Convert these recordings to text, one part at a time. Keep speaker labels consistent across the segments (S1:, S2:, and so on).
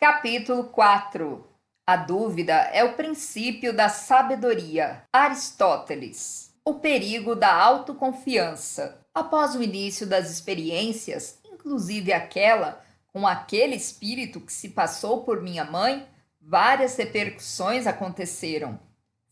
S1: Capítulo 4. A dúvida é o princípio da sabedoria. Aristóteles. O perigo da autoconfiança. Após o início das experiências, inclusive aquela com aquele espírito que se passou por minha mãe, várias repercussões aconteceram.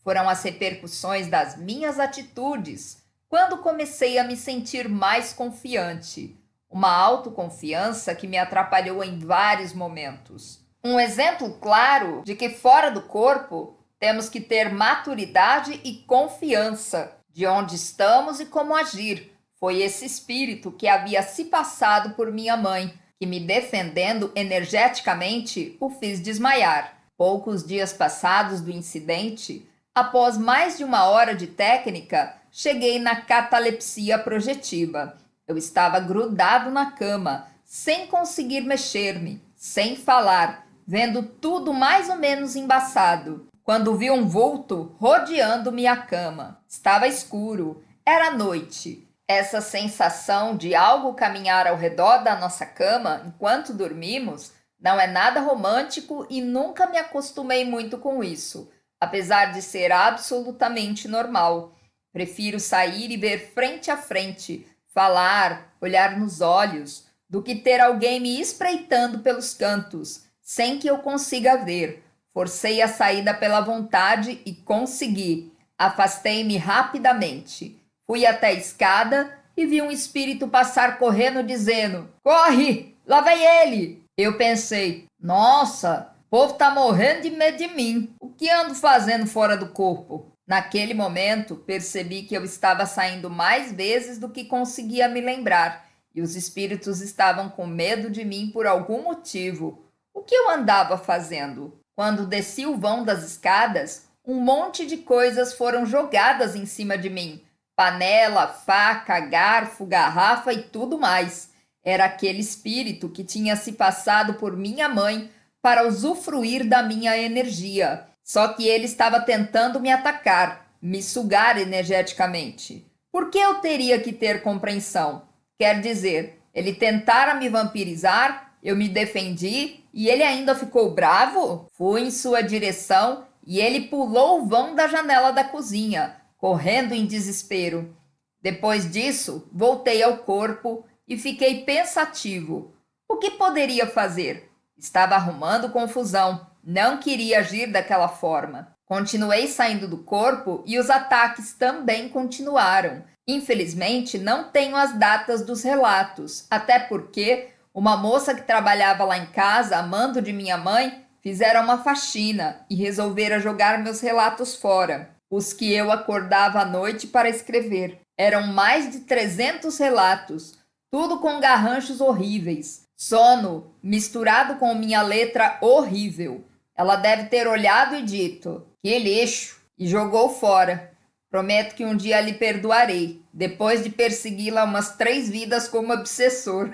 S1: Foram as repercussões das minhas atitudes, quando comecei a me sentir mais confiante. Uma autoconfiança que me atrapalhou em vários momentos. Um exemplo claro de que fora do corpo temos que ter maturidade e confiança de onde estamos e como agir. Foi esse espírito que havia se passado por minha mãe, que me defendendo energeticamente o fiz desmaiar. Poucos dias passados do incidente, após mais de 1 hora de técnica, cheguei na catalepsia projetiva. Eu estava grudado na cama, sem conseguir mexer-me, sem falar, vendo tudo mais ou menos embaçado, quando vi um vulto rodeando minha cama. Estava escuro, era noite. Essa sensação de algo caminhar ao redor da nossa cama enquanto dormimos não é nada romântico e nunca me acostumei muito com isso, apesar de ser absolutamente normal. Prefiro sair e ver frente a frente, falar, olhar nos olhos, do que ter alguém me espreitando pelos cantos, sem que eu consiga ver. Forcei a saída pela vontade e consegui. Afastei-me rapidamente. Fui até a escada e vi um espírito passar correndo dizendo: "Corre! Lá vem ele!" Eu pensei: nossa, o povo tá morrendo de medo de mim. O que ando fazendo fora do corpo? Naquele momento, percebi que eu estava saindo mais vezes do que conseguia me lembrar, e os espíritos estavam com medo de mim por algum motivo. O que eu andava fazendo? Quando desci o vão das escadas, um monte de coisas foram jogadas em cima de mim. Panela, faca, garfo, garrafa e tudo mais. Era aquele espírito que tinha se passado por minha mãe para usufruir da minha energia. Só que ele estava tentando me atacar, me sugar energeticamente. Por que eu teria que ter compreensão? Quer dizer, ele tentara me vampirizar, eu me defendi e ele ainda ficou bravo? Fui em sua direção e ele pulou o vão da janela da cozinha, correndo em desespero. Depois disso, voltei ao corpo e fiquei pensativo. O que poderia fazer? Estava arrumando confusão. Não queria agir daquela forma. Continuei saindo do corpo e os ataques também continuaram. Infelizmente, não tenho as datas dos relatos, até porque uma moça que trabalhava lá em casa, a mando de minha mãe, fizera uma faxina e resolvera jogar meus relatos fora, os que eu acordava à noite para escrever. Eram mais de 300 relatos, tudo com garranchos horríveis. Sono misturado com minha letra horrível. Ela deve ter olhado e dito: "Que lixo!" e jogou fora. Prometo que um dia lhe perdoarei, depois de persegui-la umas 3 vidas como obsessor.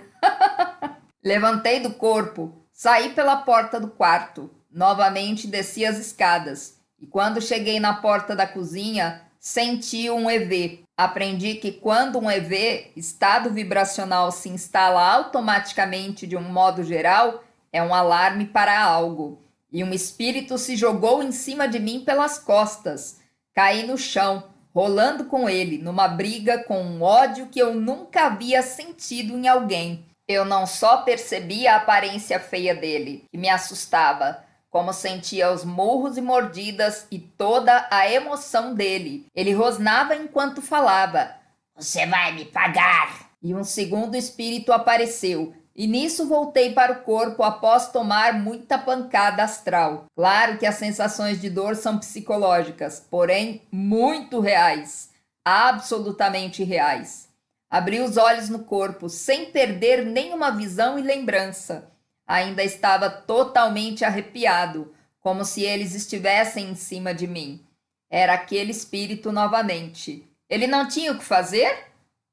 S1: Levantei do corpo, saí pela porta do quarto, novamente desci as escadas, e quando cheguei na porta da cozinha, senti um EV. Aprendi que quando um EV, estado vibracional, se instala automaticamente de um modo geral, é um alarme para algo. E um espírito se jogou em cima de mim pelas costas. Caí no chão, rolando com ele, numa briga com um ódio que eu nunca havia sentido em alguém. Eu não só percebia a aparência feia dele, que me assustava, como sentia os murros e mordidas e toda a emoção dele. Ele rosnava enquanto falava: "Você vai me pagar!" E um segundo espírito apareceu, e nisso voltei para o corpo após tomar muita pancada astral. Claro que as sensações de dor são psicológicas, porém muito reais, absolutamente reais. Abri os olhos no corpo, sem perder nenhuma visão e lembrança. Ainda estava totalmente arrepiado, como se eles estivessem em cima de mim. Era aquele espírito novamente. Ele não tinha o que fazer?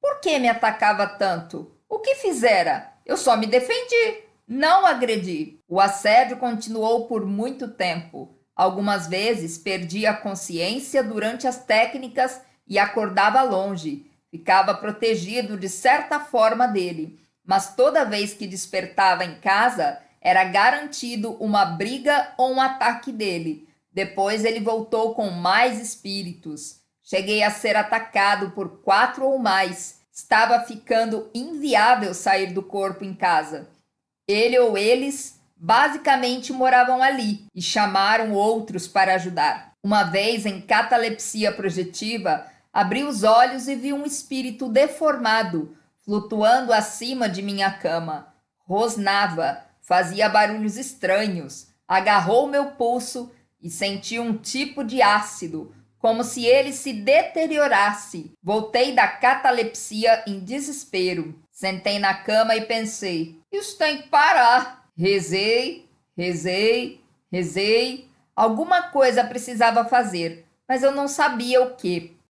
S1: Por que me atacava tanto? O que fizera? Eu só me defendi, não agredi. O assédio continuou por muito tempo. Algumas vezes perdi a consciência durante as técnicas e acordava longe. Ficava protegido de certa forma dele, mas toda vez que despertava em casa, era garantido uma briga ou um ataque dele. Depois ele voltou com mais espíritos. Cheguei a ser atacado por 4 ou mais. Estava ficando inviável sair do corpo em casa. Ele ou eles basicamente moravam ali e chamaram outros para ajudar. Uma vez, em catalepsia projetiva, abri os olhos e vi um espírito deformado flutuando acima de minha cama. Rosnava, fazia barulhos estranhos, agarrou meu pulso e senti um tipo de ácido, como se ele se deteriorasse. Voltei da catalepsia em desespero. Sentei na cama e pensei: isso tem que parar. Rezei, rezei, rezei. Alguma coisa precisava fazer, mas eu não sabia o que.